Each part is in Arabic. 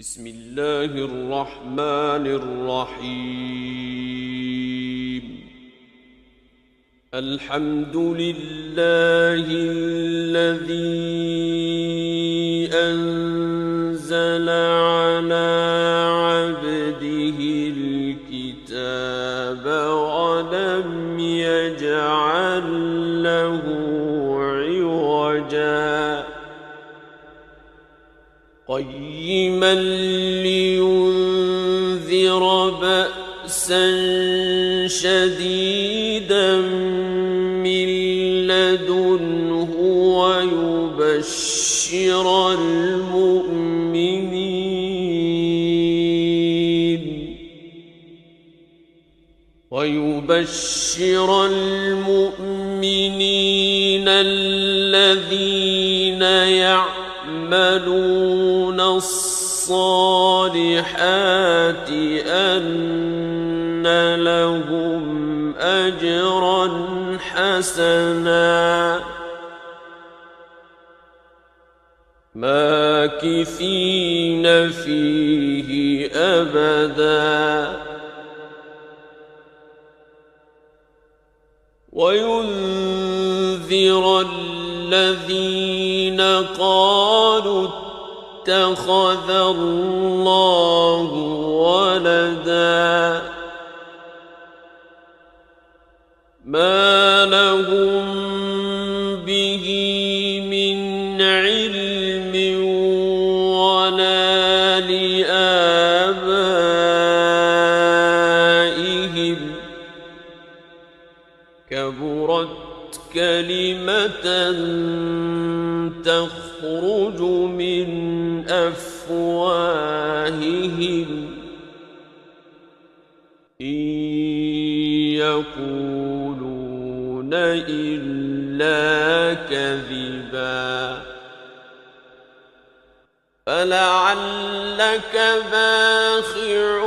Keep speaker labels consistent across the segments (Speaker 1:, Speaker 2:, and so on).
Speaker 1: بسم الله الرحمن الرحيم. الحمد لله الذي أنزل على عبده الكتاب ولم يجعل له عوجا قيما لينذر بأسا شديدا من لدنه ويبشر المؤمنين الذين يعملون الصالحات أن لهم أجرا حسنا ماكثين فيه أبدا وينذر الذين قالوا اتخذ الله ولدا ما لهم به من علم ولا لآبائهم كبرت كلمة تخرج من أفواههم إن يقولون إلا كذبا فلعلك باخع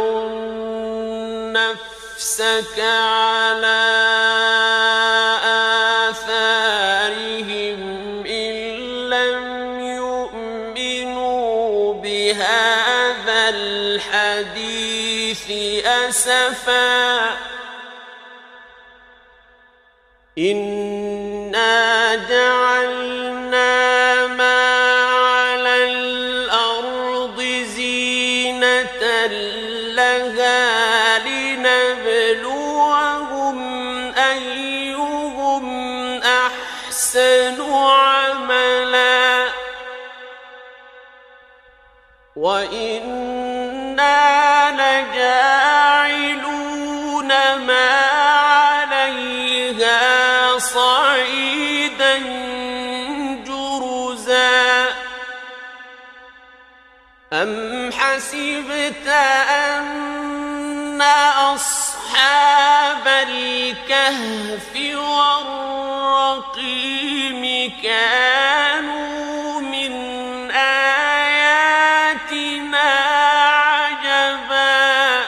Speaker 1: نفسك على آثارهم إن لم يؤمنوا بهذا الحديث أسفا إنا جعلنا ما على الأرض زينة لها لنبلوهم أيهم أحسن عملا وإنا لجاعلون ما عليها صعيدا جرزا أم حسبت أن أصحاب الكهف والرقيم كانوا من آياتنا عجبا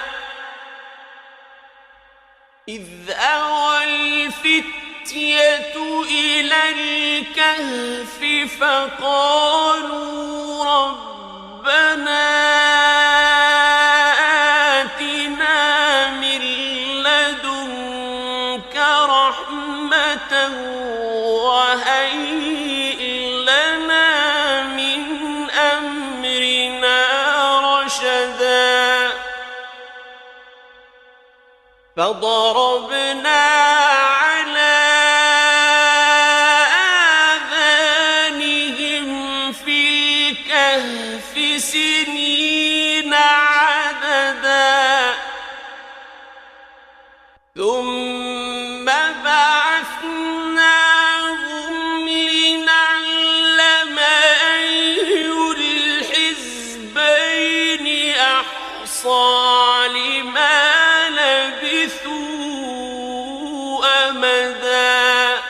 Speaker 1: إذ أوى الفتية إلى الكهف فقالوا ربنا آتنا من لدنك رحمة وهيئ لنا من أمرنا رشدا فضربنا على آذانهم في الكهف سنين عددا ثم بعثناهم لنعلم أي الحزبين أحصى لما لبثوا أمدا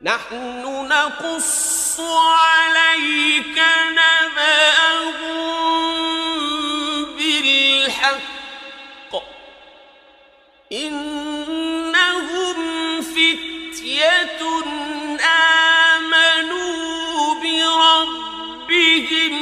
Speaker 1: نحن نقص عليك نبأهم بالحق إنهم فتية آمنوا بربهم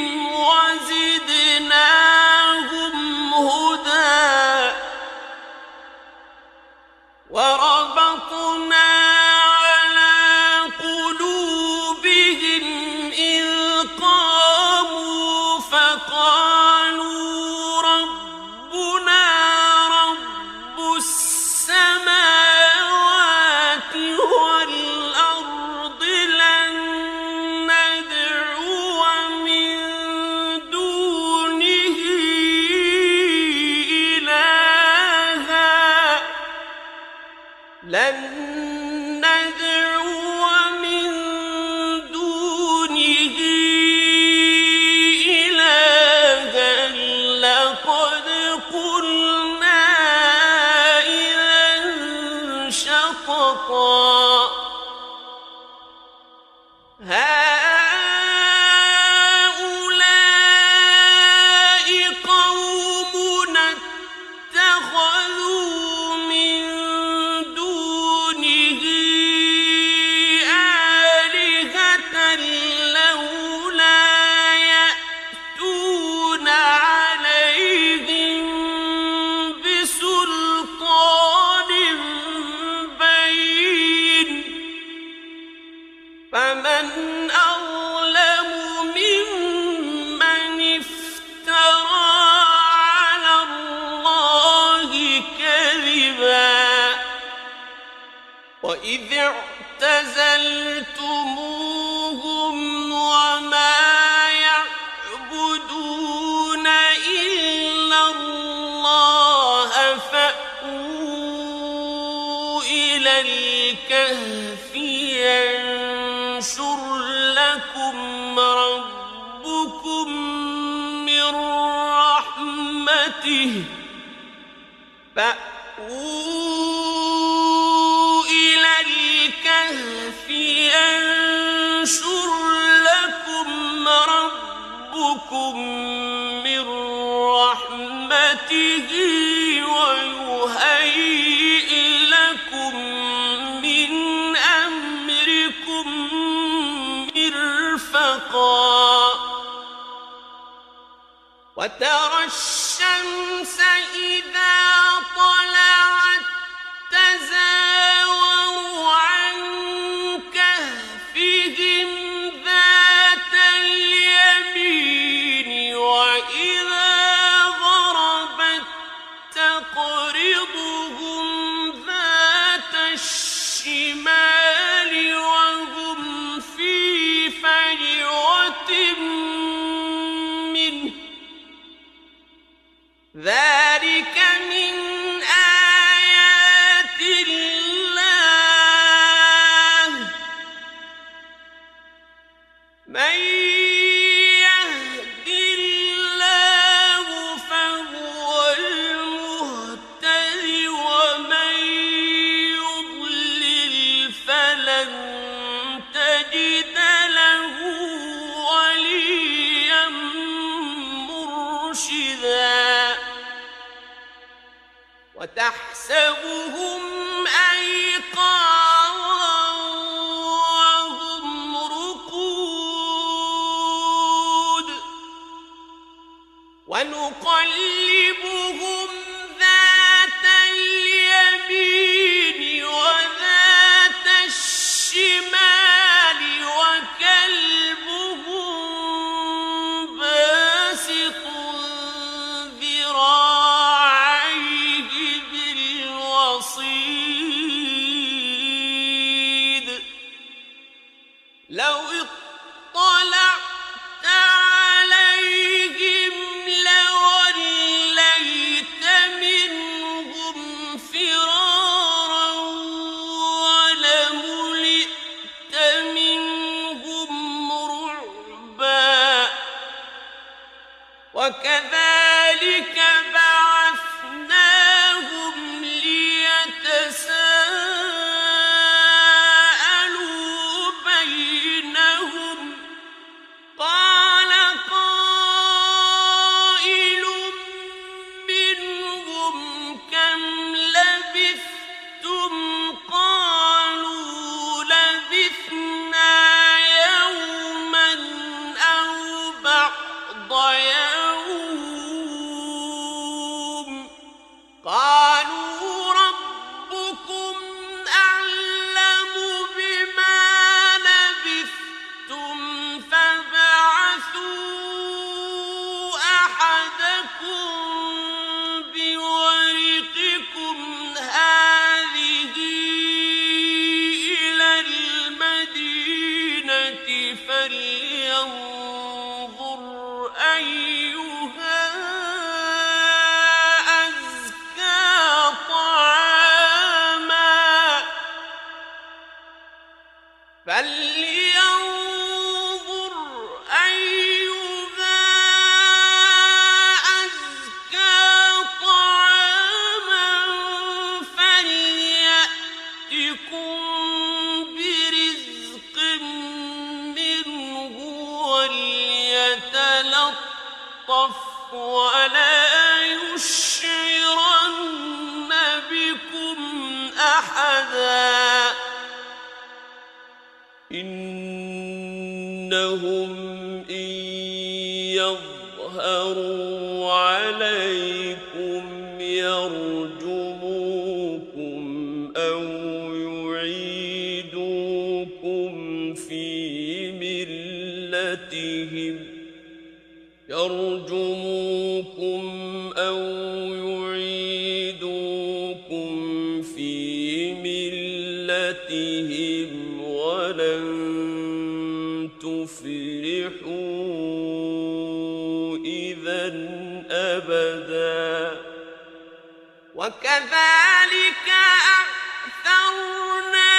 Speaker 1: الكهف ينشر لكم ربكم من رحمته فأووا إلى الكهف ينشر لكم ربكم من رحمته ويهيئ لكم من أمركم مرفقا وترى الشمس إذا طلعت تزاور عن كهفهم ذات اليمين وإذا غربت تقرضهم ذات الشمال وهم في فجوة منه ذلك من آيات الله من يهد الله فهو المهتد ومن يضلل فلن تجد له وليا مرشدا وتحسبهم أيقاظا وهم رقود ونقلبهم ذات اليمين وذات الشمال وكلبهم باسط ذراعيه بالوصيد لو اطلعت عليهم لوليت منهم فرارا ولملئت منهم رعبا وكذلك بعثناهم ليتساءلوا بينهم قال قائل منهم كم لبثتم قالوا لبثنا يوما أو بعض يوم قالوا ربكم أعلم بما لبثتم فابعثوا أحدكم بورقكم هذه إلى المدينة فلينظر أيها أزكى طعاما فلينظر أيها أزكى طعاما فليأتكم برزق منه وليتلطف ولا يشعرن بكم أحدا إنهم إن يظهروا عليكم يرجموكم أو يعيدوكم في ملتهم ولن تفلحوا إذا أبدا وكذلك أعثرنا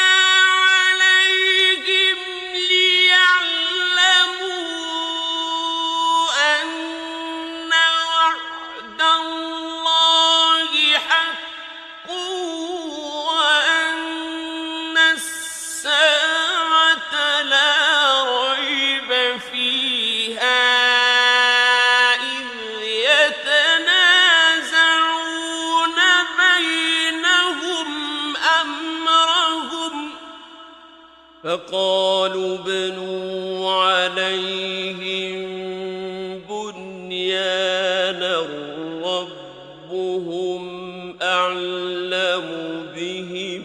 Speaker 1: فقالوا ابنوا عليهم بنيانا ربهم أعلم بهم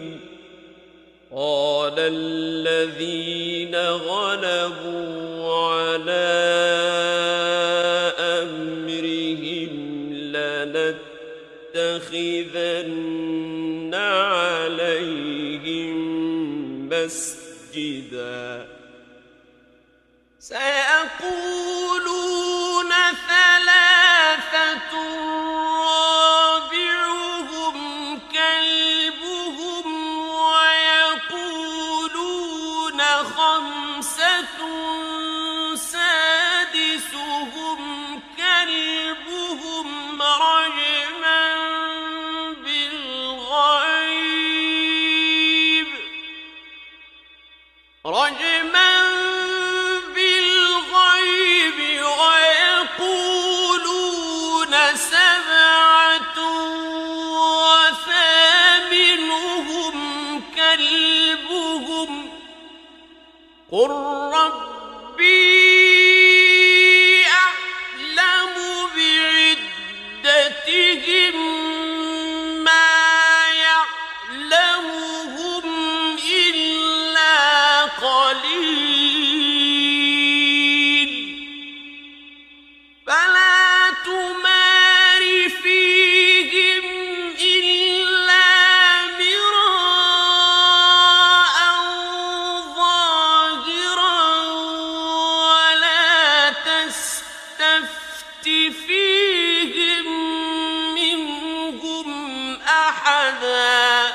Speaker 1: قال الذين غلبوا على أمرهم لنتخذن عليهم مسجدا سيقولون ثلاثة رابعهم كلبهم ويقولون خمسة سادسهم كلبهم رجما بالغيب ويقولون سبعة وثامنهم كلبهم قل ربي أعلم بعدتهم ما يعلمهم إلا قليل فلا تمار فيهم إلا مراء ظاهرا ولا تستفت فيهم منهم أحدا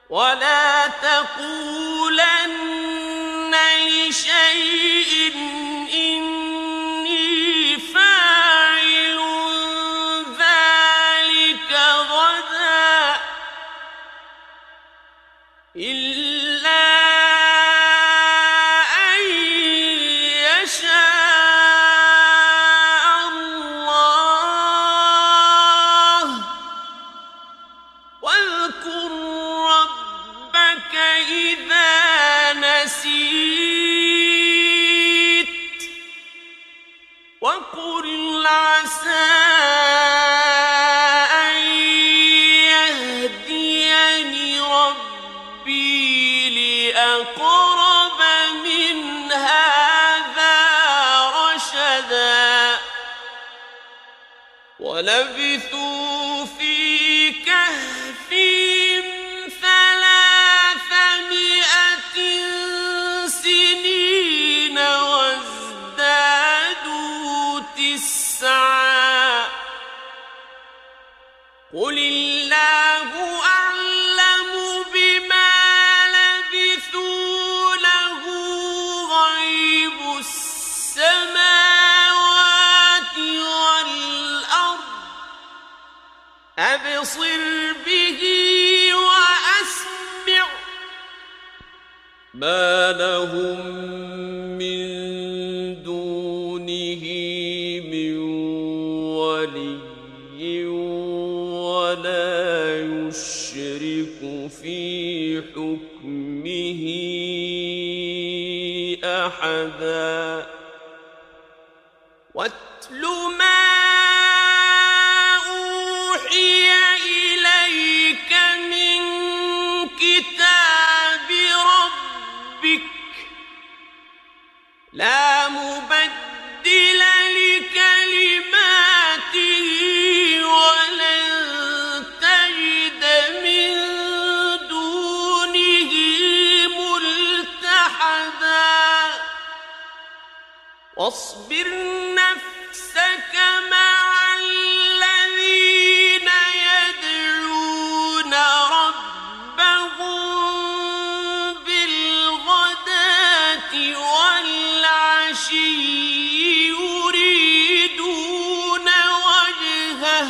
Speaker 1: ولا تقولن لشيء إني فاعل ذلك غدا إلا أن يشاء الله واذكر ربك إذا نسيت وقل عسى أن يهديني ربي لأقرب من هذا رشدا ولبثوا في كهفهم 300 سنين وازدادوا 9 قل الله أعلم بما لبثوا له غيب السماوات والأرض أبصر به وأسمع ما لهم من دونه من ولي ولا يشرك في حكمه أحدا واتل ما أوحي إليك من كتاب ربك لا مبدل لكلماته ولن تجد من دونه ملتحدا واصبر نفسك مع الذين يدعون ربهم بالغداة والعشي يريدون وجهه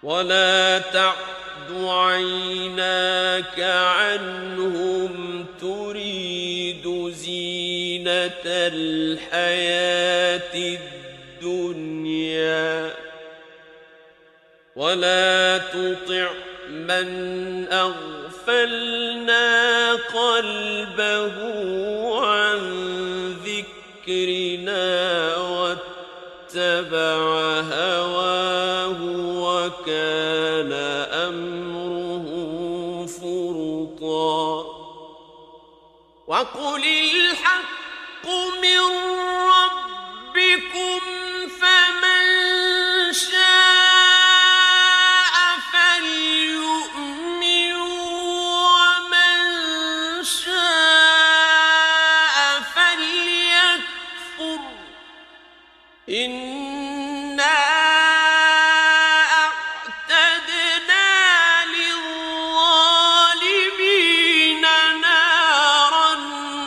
Speaker 1: ولا تعد عيناك عنهم تريد زينة الحياة الدنيا ولا تطع من أغفلنا أغفلنا قلبه عن ذكرنا واتبع هواه وكان أمره فرطا وقل الحق من ربكم فمن شاء فليؤمن ومن شاء فليكفر إنا أعتدنا للظالمين نارا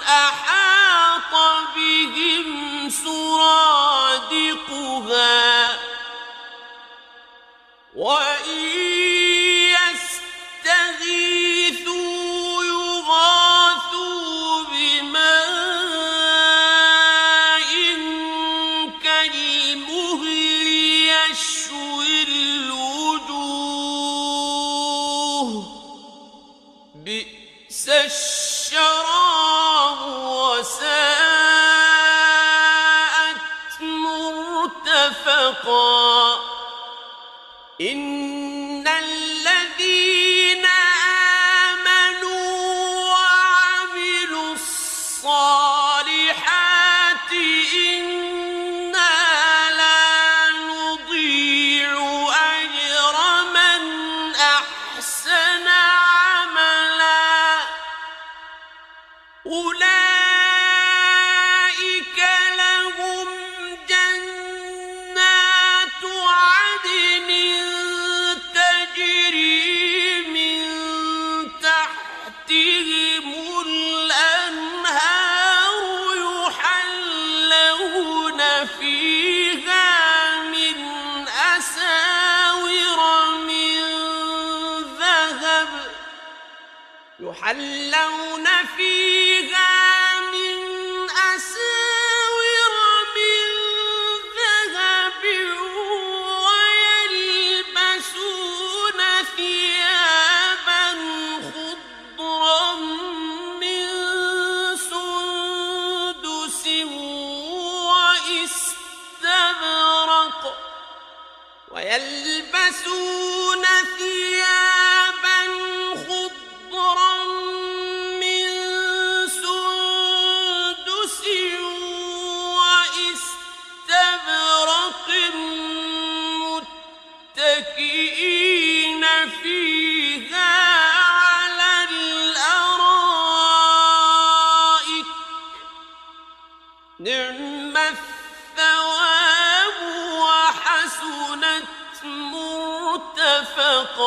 Speaker 1: أحاط بهم سرادقها وإن يستغيثوا يغاثوا بماء كالمهل يشوي الوجوه بئس الشراب وساءت مرتفقا إن الذين آمنوا وعملوا الصالحات إنا لا نضيع أجر من أحسن عملا أولئك لهم جنات عدن تجري من تحتهم الأنهار يحلون فيها من أساور من ذهب يحلون فيها من أساور من ذهب ويلبسون ثيابا خضرا من سندس واستبرق ويلبسون ثيابا خضرا من سندس واستبرق متكئين فيها على الأرائك نعم الثواب وحسنت مرتفقا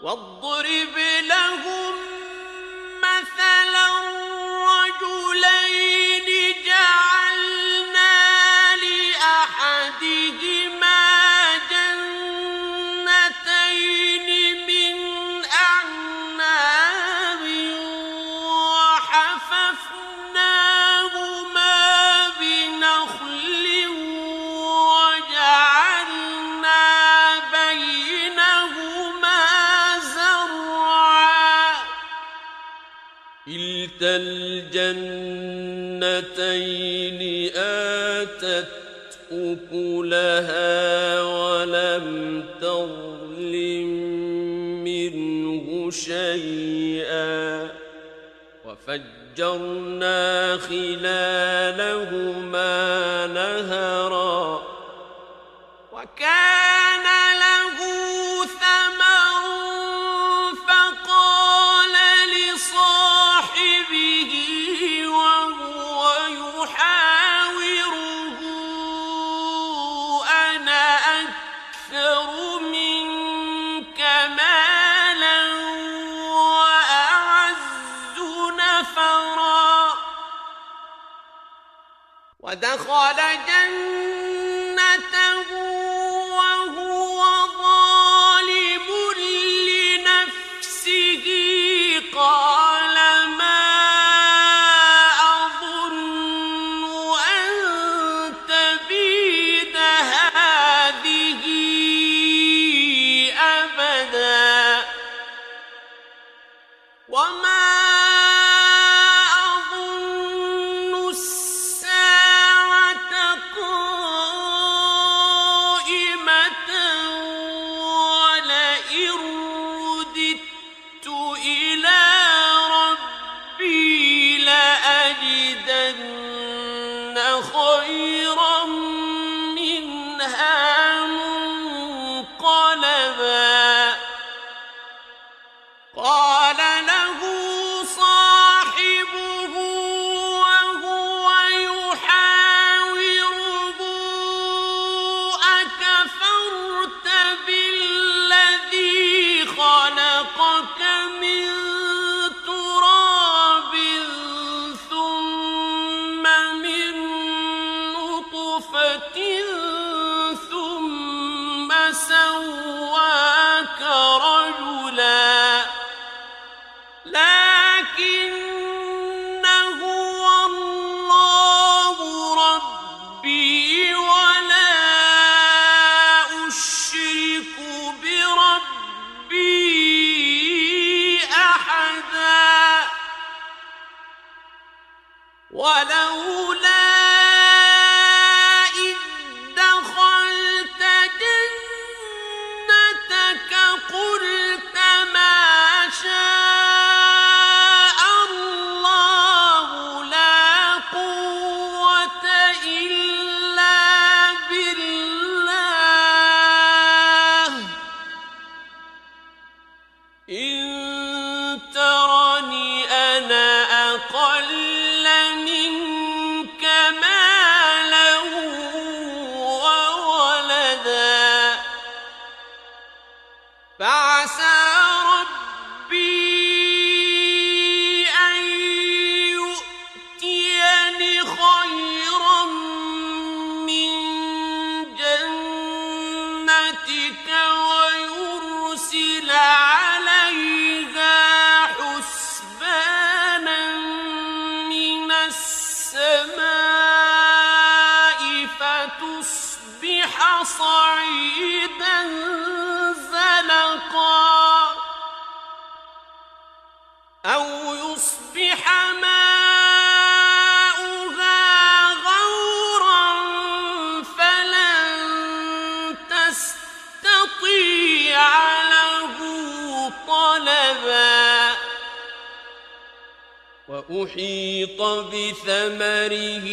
Speaker 1: واضرب لهم مثلا رجلين جعلنا لأحدهما جنتين من أعناب وحففناهما بنخل وجعلنا بينهما زرعا كلتا الجنتين آتت أكلها ولم تظلم منه شيئا وفجرنا خلالهما نهرا وكان له ثمر فقال لصاحبه وهو يحاوره أنا أكثر منك مالا وأعز نفرا ودخل جنته وهو ظالم لنفسه قال ما أظن أن تبيد هذه. خيرا منها منقلبا قال له صاحبه وهو يحاوره أكفرت بالذي خلقك من تراب ثم من نطفة ثم سواك رجلا لكن هو الله ربي ولا أشرك بربي أحدا ولولا إذ دخلت جنتك قلت ما شاء الله لا قوة إلا بالله إن ترني أنا أقل منك مالا وولدا فعسى ربي أن يؤتيني خيرا من جنتك ويرسل عليها حسبانا من السماء فتصبح صعيدا زلقا أو يصبح ماؤها غورا فلن تستطيع له طلبا وأحيط بثمره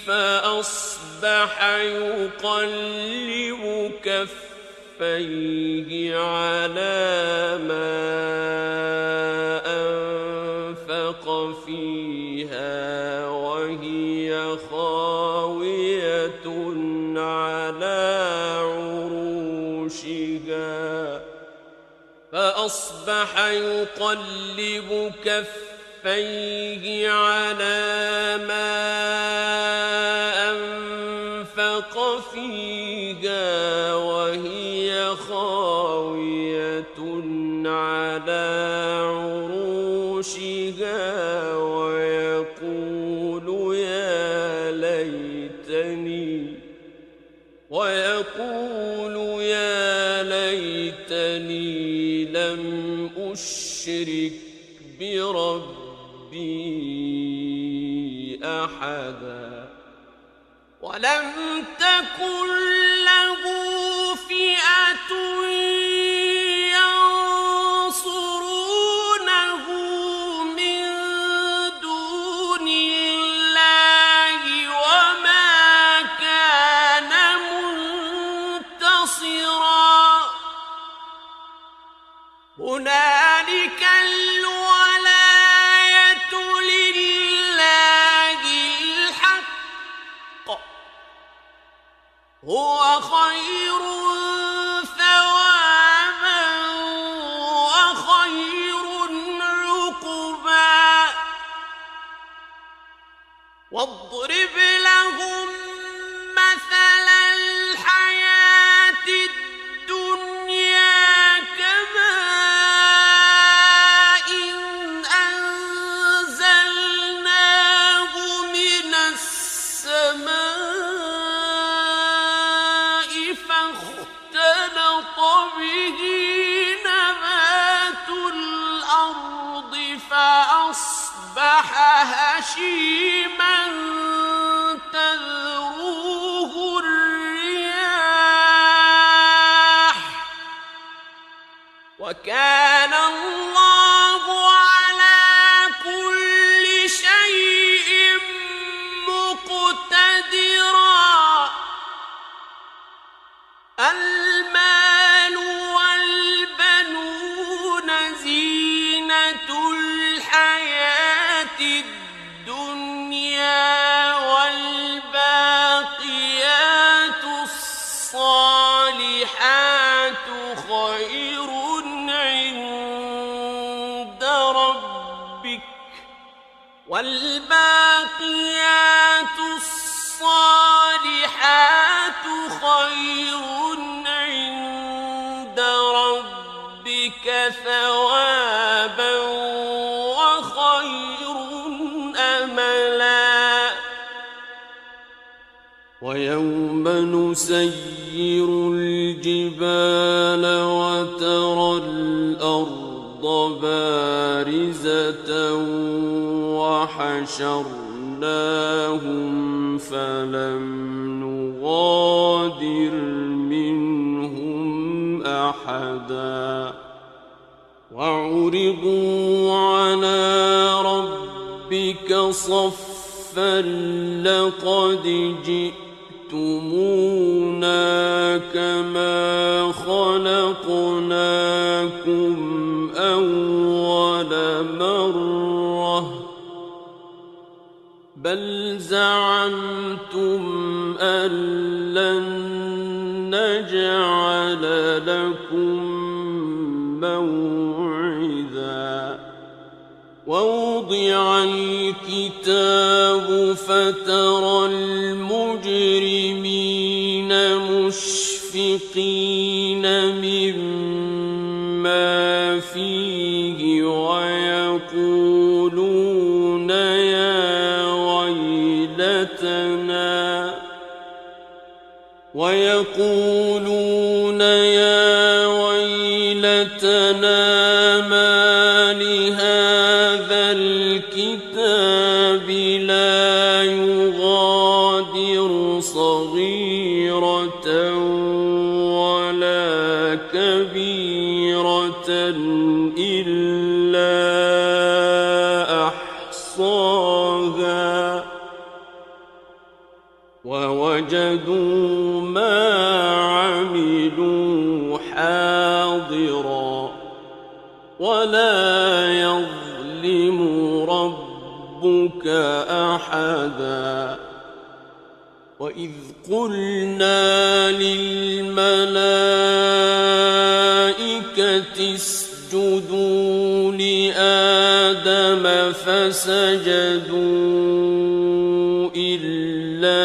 Speaker 1: فأصبح يقلب كفيه على ما أنفق فيها وهي خاوية على عروشها فأصبح يقلب كفيه على ما أنفق فيها وهي خاوية على عروشها ويقول يا ليتني لم أشرك بربي أحدا ولم تكن له فئة ينصرونه من دون الله وما كان منتصرا هنالك الولاية لله الحق هو خير ثوابا وخير عقبا واضرب لهم مثل الحياة الدنيا كماء أنزلناه من السماء فاختلط به نبات الأرض فأصبح هشيما تذروه الرياح وكان الله على كل شيء والباقيات الصالحات خير عند ربك ثوابا وخير أملا ويوم نسير الجبال وترى الأرض بارزة وحشرناهم فلم نغادر منهم أحدا وعرضوا على ربك صفا لقد جئتمونا كما خلقناكم أول مرة بل زعمتم أن لن نجعل لكم موعدا ووضع الكتاب فترى المجرمين مشفقين مما فيه ويقولون يا ويلتنا ما لهذا الكتاب لا يغادر صغيرة ولا كبيرة إلا أحصاها ووجدوا ما عملوا حاضرا ولا يظلم ربك أحدا وإذ قلنا للملائكة اسجدوا لآدم فسجدوا إلا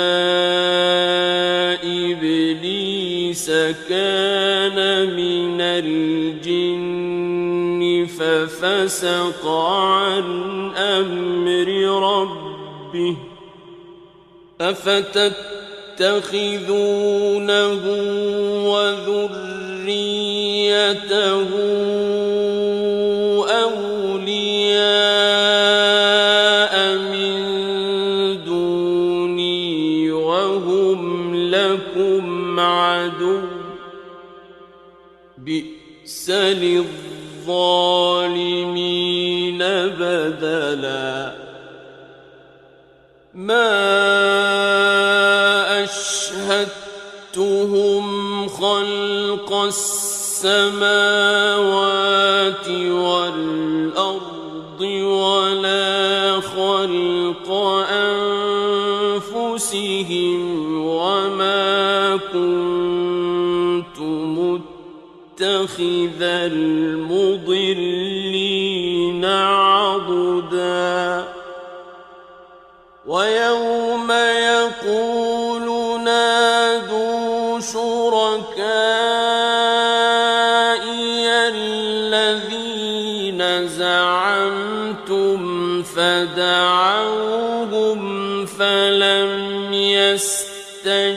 Speaker 1: إبليس كان من الجن ففسق عن أمر ربه أفتتخذونه وذريته أولياء من دوني وهم لكم عدو بئس للظالمين بدلا ما أشهدتهم خلق السماوات والأرض ولا خلق أنفسهم وما كنت متخذ المضلين عضدا ويوم يقول نادوا شركائي الذين زعمتم فدعوهم فلم يستجيبوا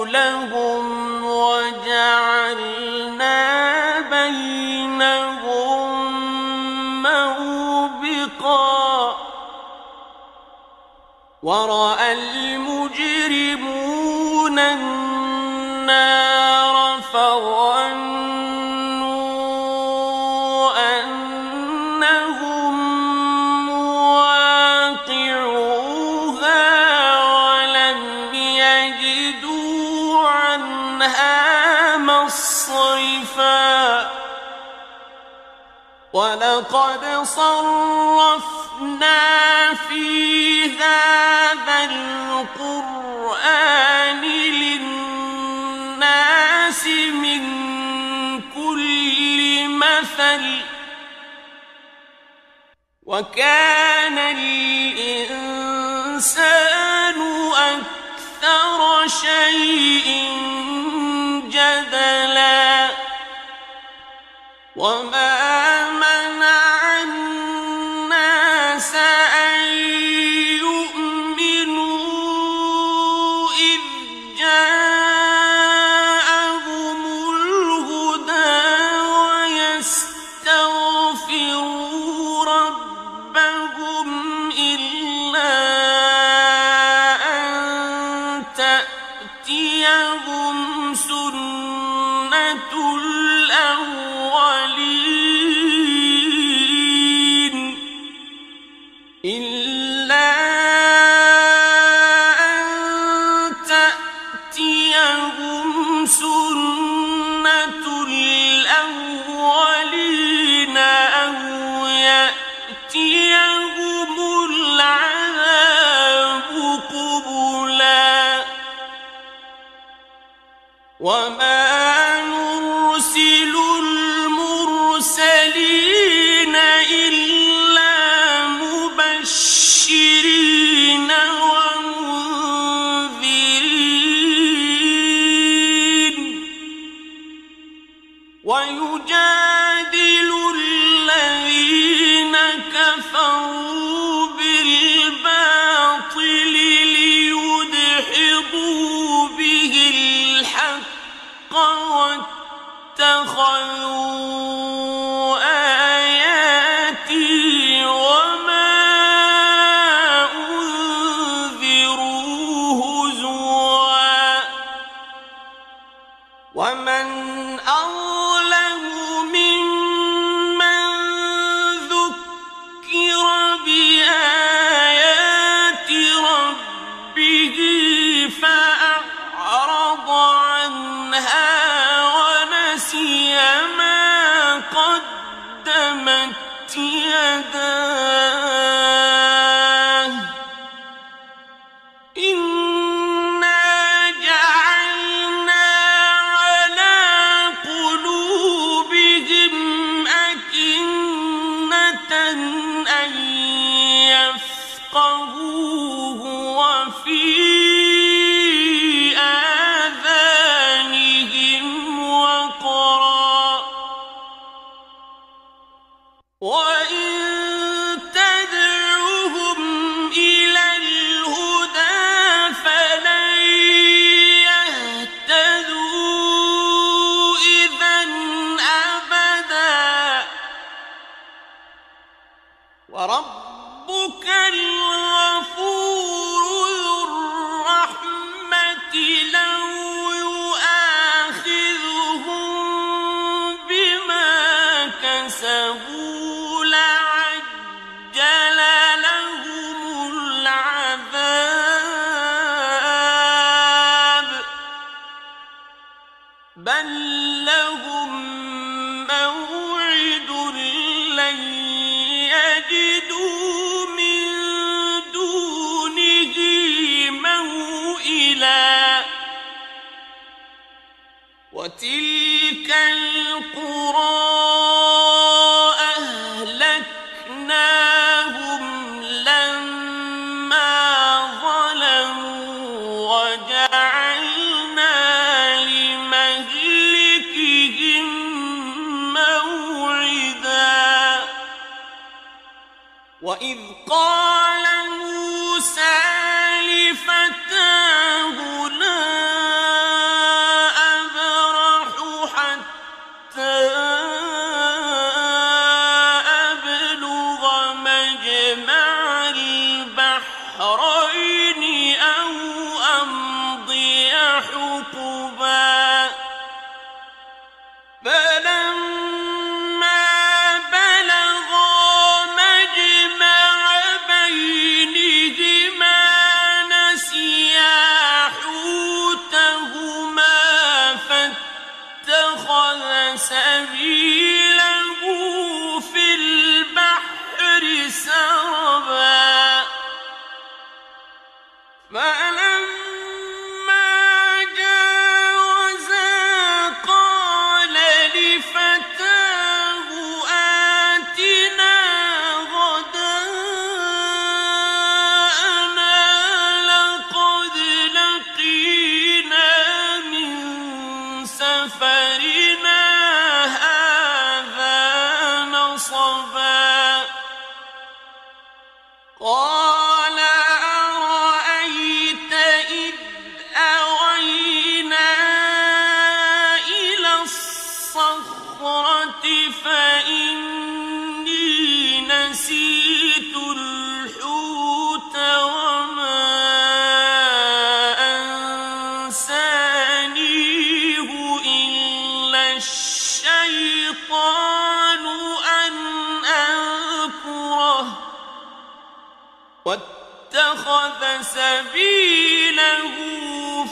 Speaker 1: لهم وجعلنا بينهم موبقا ورأى المجرمون النار فظنوا أنهم مواقعوها ولم يجدوا عنها مصرفا ولقد صرفنا في هذا القرآن للناس الناس من كل مثل وكان الإنسان أكثر شيء جدلا وما منع الناس أن يؤمنوا إذ جاءهم الهدى ويستغفروا ربهم إلا أن تأتيهم سنة الأولين إلا أن تأتيهم سنة الأولين أو يأتيهم العذاب قبلا وما نرسل المرسلين إلا مبشرين ومنذرين ويجادل الذين كفروا بالباطل ليدحضوا به الحق واتخذوا آياتي وما أنذروا هزوا ومن أظلم ممن ذكر بآيات ربه فأعرض عنها ونسي ما قدمت يداه إنا جعلنا على قلوبهم أكنة أن يفقهوه وفي آذانهم وقرا وإن تدعوهم إلى الهدى فلن يهتدوا إذا أبدا وربك الغفور ذو الرحمة لو يؤاخذهم بما كسبوا لعجل لهم العذاب بل لهم موعد لن يجدوا من دونه موئلا وتلك القرى أهلكناهم لما ظلموا وجعلنا لمهلكهم موعدا وإذ قال موسى لفتاه لا أبرح حتى أبلغ مجمع البحرين أو أمضي حقبا فلما بلغا مجمع بينهما نسيا حوتهما فاتخذ سبيله في البحر سربا فلما جاوزا سفرنا هذا نصبا قال أرأيت إذ أوينا إلى الصخرة فإني نسيت الحوت وما أنسانيه إلا الشيطان أن أذكره واتخذ سبيله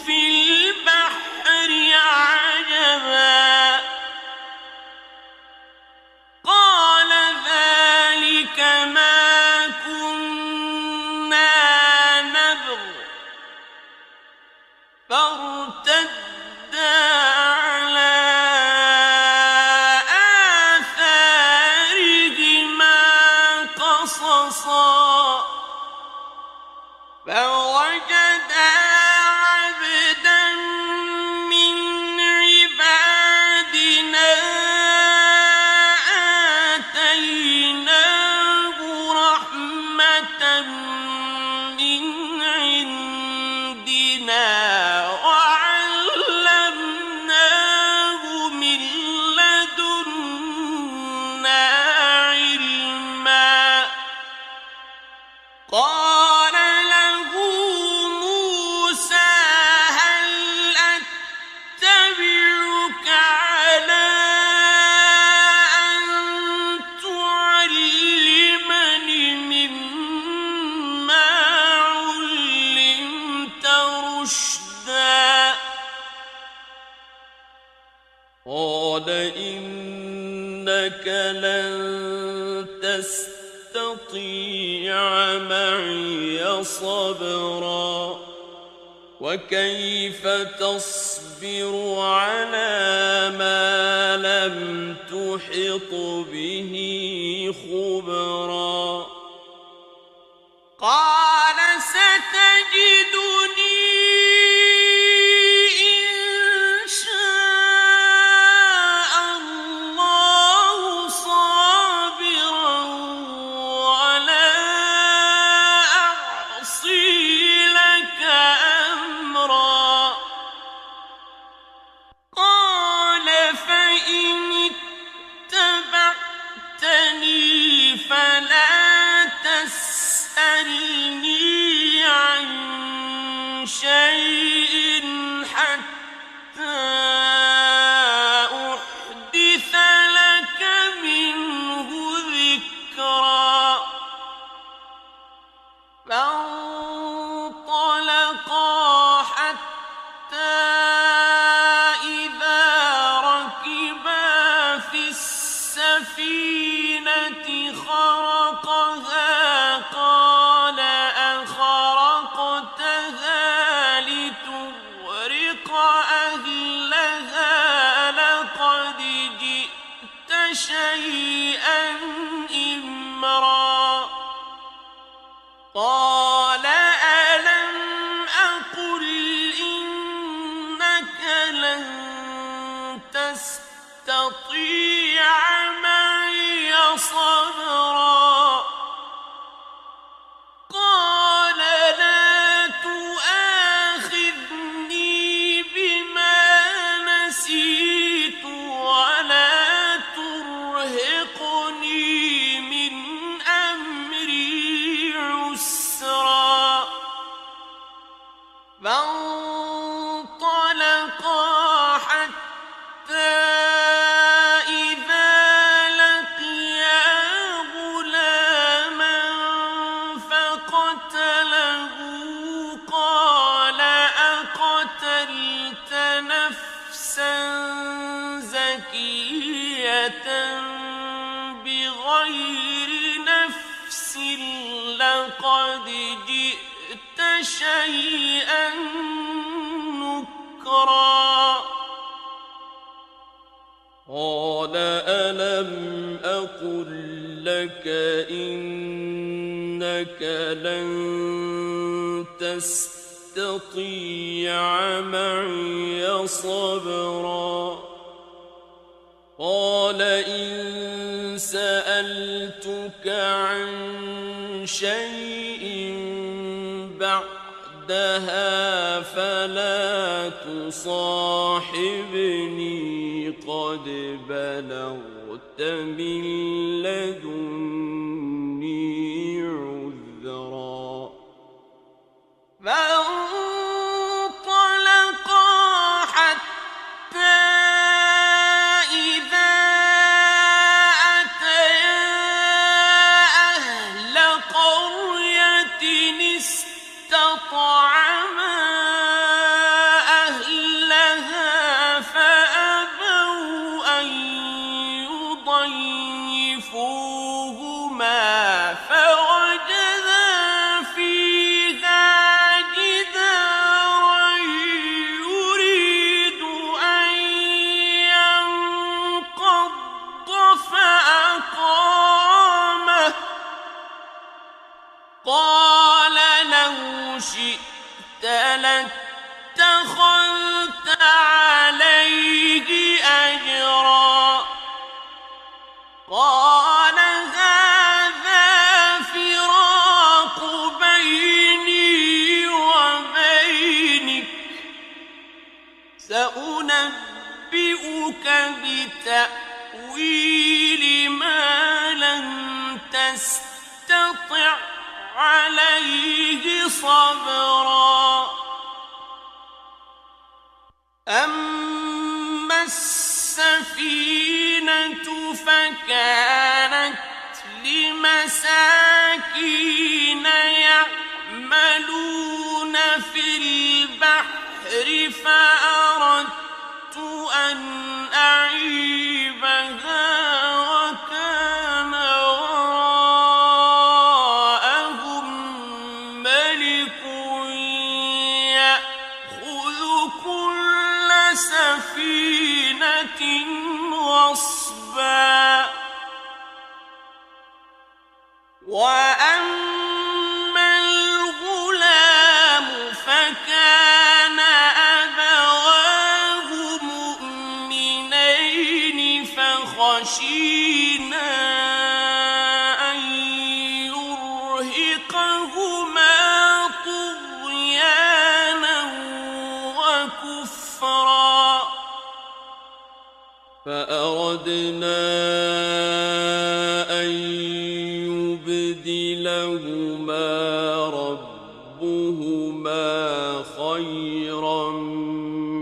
Speaker 1: في البحر عجبا قال ذلك ما كنا نبغ فارتدا على آثارهما قصصا فوجدا عبدا من عبادنا آتيناه رحمة من عندنا وعلمناه من لدنا علما قال له موسى هل أتبعك على أن تعلمني مما علمت رشدا قال إنك لن تستطيع معي صبرا وكيف تصبر على ما لم تحط به خبرا قال ستجدني إن شاء الله صابرا ولا أعصي لك أمرا قال فإن اتبعتني فلا تسألني عن شيء حتى أحدث لك منه ذكرا فانطلقا حتى إذا ركبا في السفينة خرقها قال أخرقتها لتغرق أهلها لقد جئت شيئا إمرا قال ألم أقل إنك لن تستطيع معي صبرا قال لا تؤاخذني بما نسيت ولا ترهقني من أمري عسرا فانطلقا حتى إذا لقيا غلاما فقتله قال أقتلت نفسا زكية بغير نفس لقد جئت شيئا نكرا قال ألم أقل لك إنك لن تستطيع تستطيع معي صبرا قال إن سألتك عن شيء بعدها فلا تصاحبني قد بلغت من لدني عذرا فانطلقا حتى إذا أتيا أهل قرية استطعما أهلها فأبوا أن يضيفوهما فوجدا فيها جدارا يريد أن ينقض فأقامه قال لو شئت لاتخذت عليه أجرا قال هذا فراق بيني وبينك سأنبئك بتأويل ما لم تستطع عليه صبرا أما السفينة فكانت لمساكين يعملون في البحر فأردت أن أعيبها وكان وراءهم ملك يأخذ كل سفينة غصبا وأما الغلام فكان أبواه مؤمنين فخشينا أن يرهقهما طغيانا وكفرا فأردنا أن يبدلهما ربهما خيرا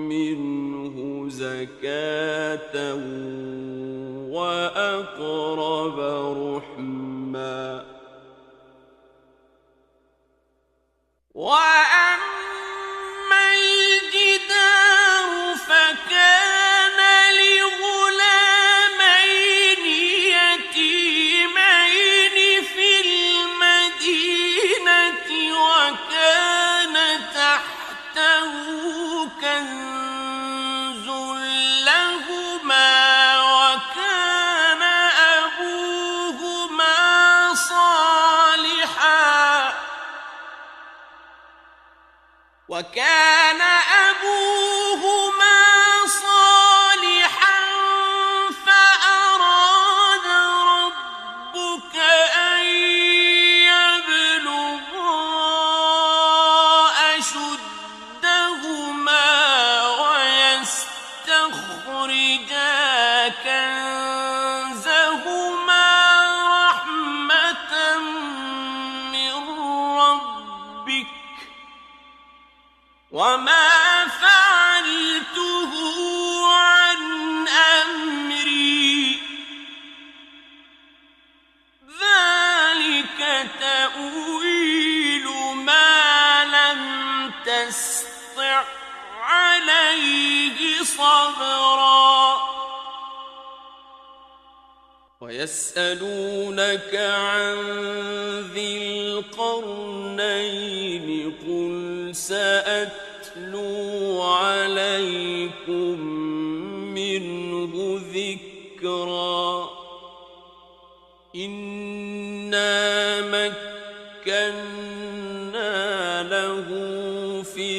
Speaker 1: منه زكاة وأقرب رحما وأما الجدار فكان لغلامين يتيمين في المدينة وكان تحته كنز لهما وكان أبوهما صالحا فأراد ربك أن يبلغا أشدهما ويستخرجا كنزهما رحمة من ربك وما فعلته عن أمري ذلك تأويل ما لم تستطع عليه صبرا ويسألونك عن ذي القرنين قل سأتلو عليكم منه ذكرا إنا مكنا له في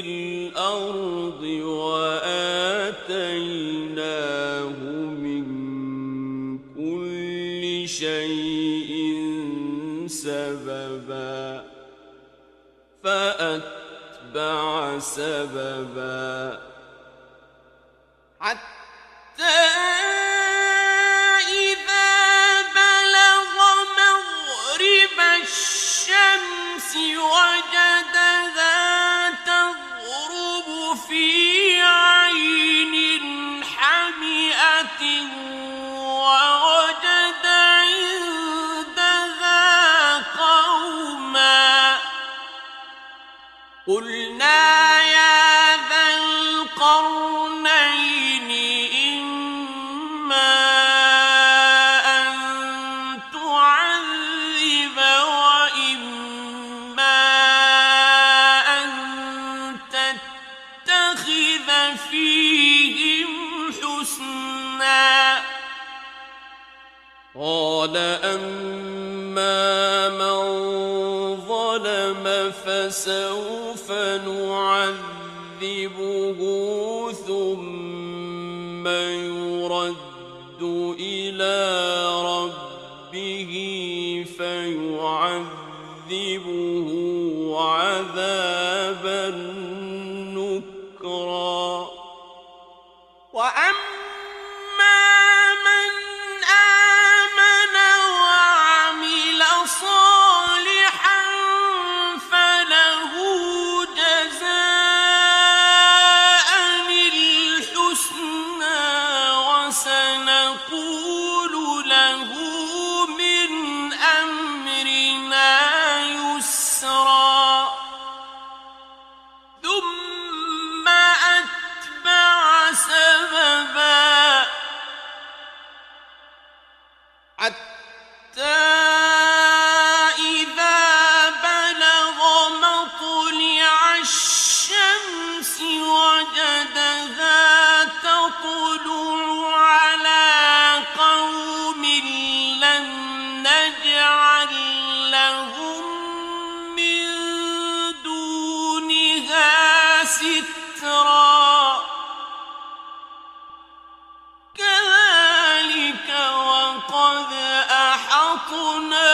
Speaker 1: وآتيناه من كل شيء سببا فأتبع سببا حتى إذا بلغ مغرب الشمس وجدها تغرب في عين حمئة ووجد عندها قوما قلنا يا ذا القرنين إما أن تعذب وإما أن تتخذ فيهم حسنا قال أما من ظلم فسوف نعذبه ثم يرد إلى ربه فيعذبه عذابا نكرا وأما من آمن وعمل صالحا فله جزاء الحسنى وسنقول له من أمرنا يسرا ثم أتبع سببا حتى إذا بلغ مطلع الشمس وجدها تطلع على قوم لم نجعل لهم من دونها سترا كذلك وقد أحطنا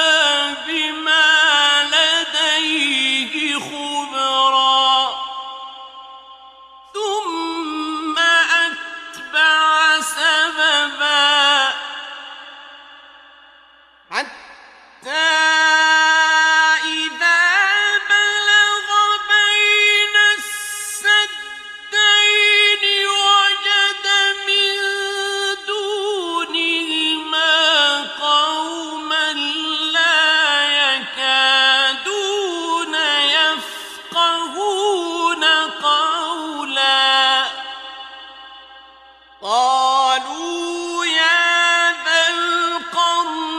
Speaker 1: بما لديه خبرا ثم أتبع سببا حتى إذا بلغ بين السدين وجد من دونهما قوما لا يكادون يفقهون قولا قالوا يا ذا القرنين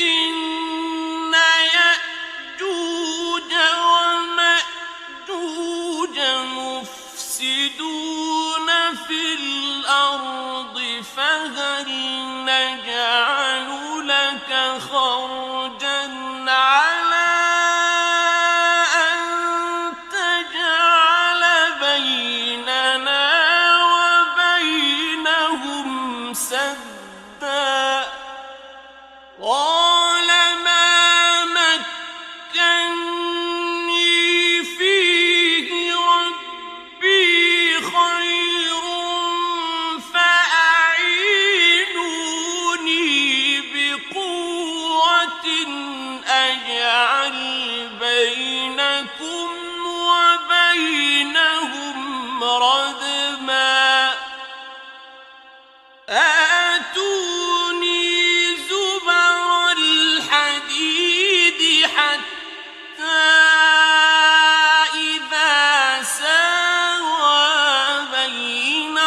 Speaker 1: إن يأجوج ومأجوج مفسدون في الأرض فهل نجعل لك خرجا على أن تجعل بيننا وبينهم سدا قال ما مكني فيه ربي خير فأعينوني بقوة أجعل بينكم وبينهم ردما آتوني زبر الحديد حتى إذا ساوى بين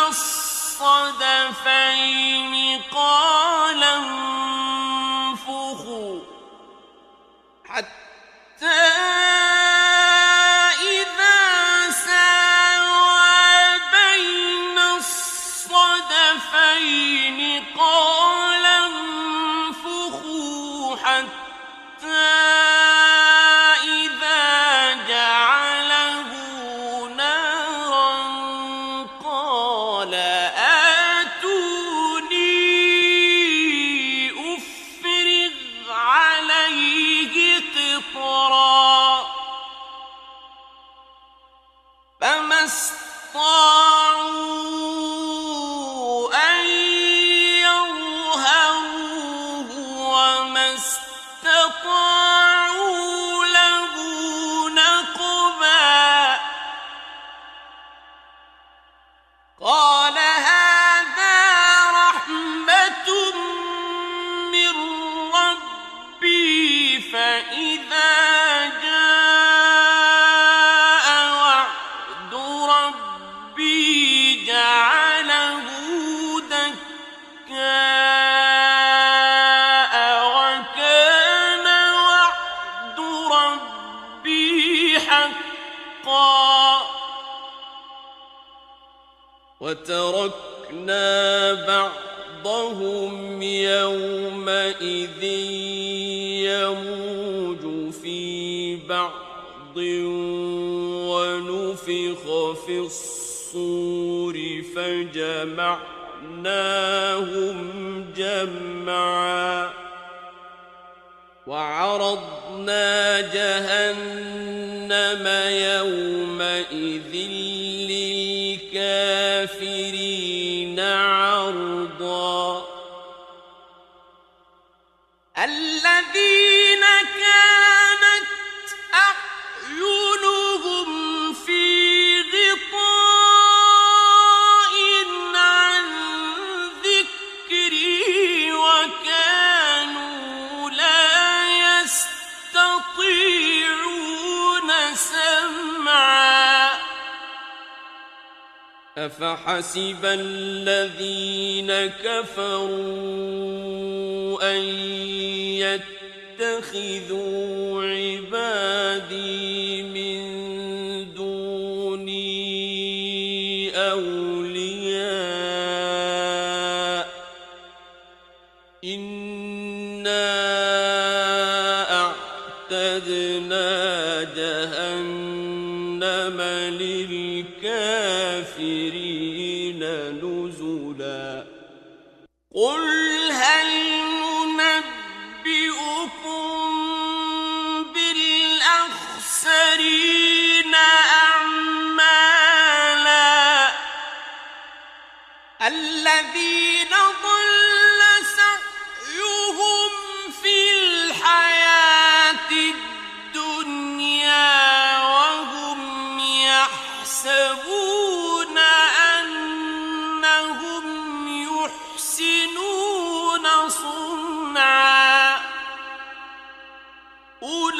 Speaker 1: الصدفين قال انفخوا حتى إذا ساوى بين الصدفين قال انفخوا حتى إذا جعله نارا قال وتركنا بعضهم يومئذ يموج في بعض ونفخ في الصور فجمعناهم جمعا وعرضنا جهنم يومئذ للكافرين عرضا الذين كانت أعينهم في غطاء عن ذكري وكانوا لا يستطيعون سمعا أفحسب الذين كفروا أن يتخذوا عبادي من دوني أولياء إنا أعتدنا جهنم للكافرين نزلا قل هل ننبئكم بالأخسرين أعمالا الذين ضل سعيهم في الحياة الدنيا وهم يحسبون أنهم يحسنون صنعا أولئك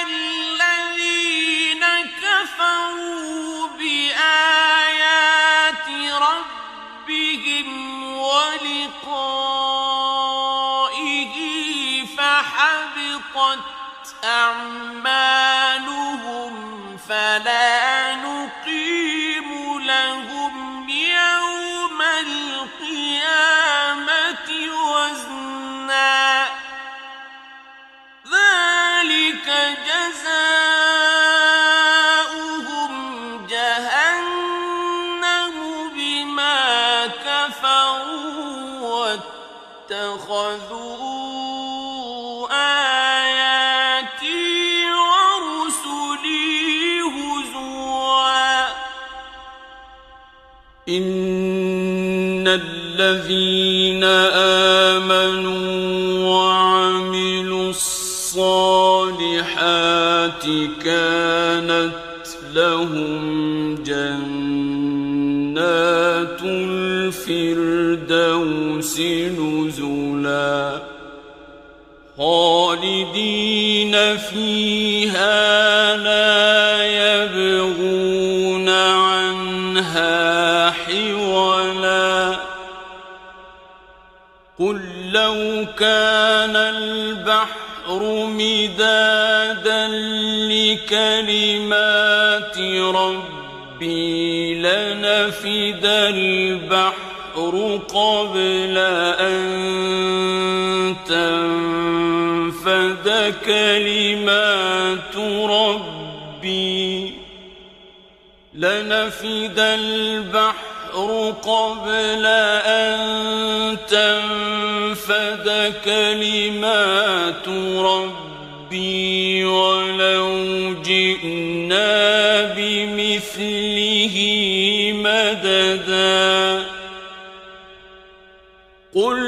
Speaker 1: الذين كفروا بآيات ربهم ولقائه فحبطت أعمالهم فلا نقيم لهم يوم القيامة وزنا ذلك جزاؤهم جهنم بما كفروا واتخذوا آياتي ورسلي هزوا إن الذين آمنوا وعملوا الصالحات كانت لهم جنات الفردوس نزلا خالدين فيها لا يبغون عنها حولا قل لو كان البحر مدادا لكلمات ربي لنفد البحر قبل أن تنفد كلمات ربي لنفد البحر قبل أن تنفد كلمات ربي ولو جئنا بمثله مددا قل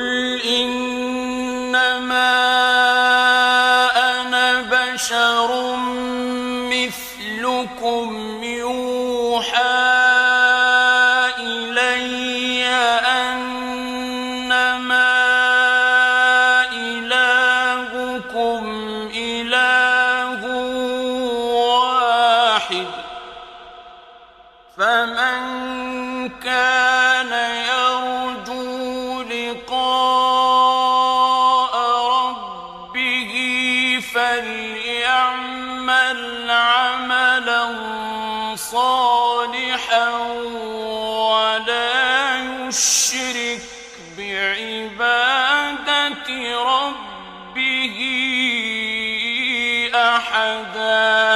Speaker 1: إنما أنا بشر مثلكم يوحى إلي أنما إلهكم إله واحد فمن كان يرجو لقاء ربه فليعمل عملا صالحا يشرك بعبادة ربه أحدا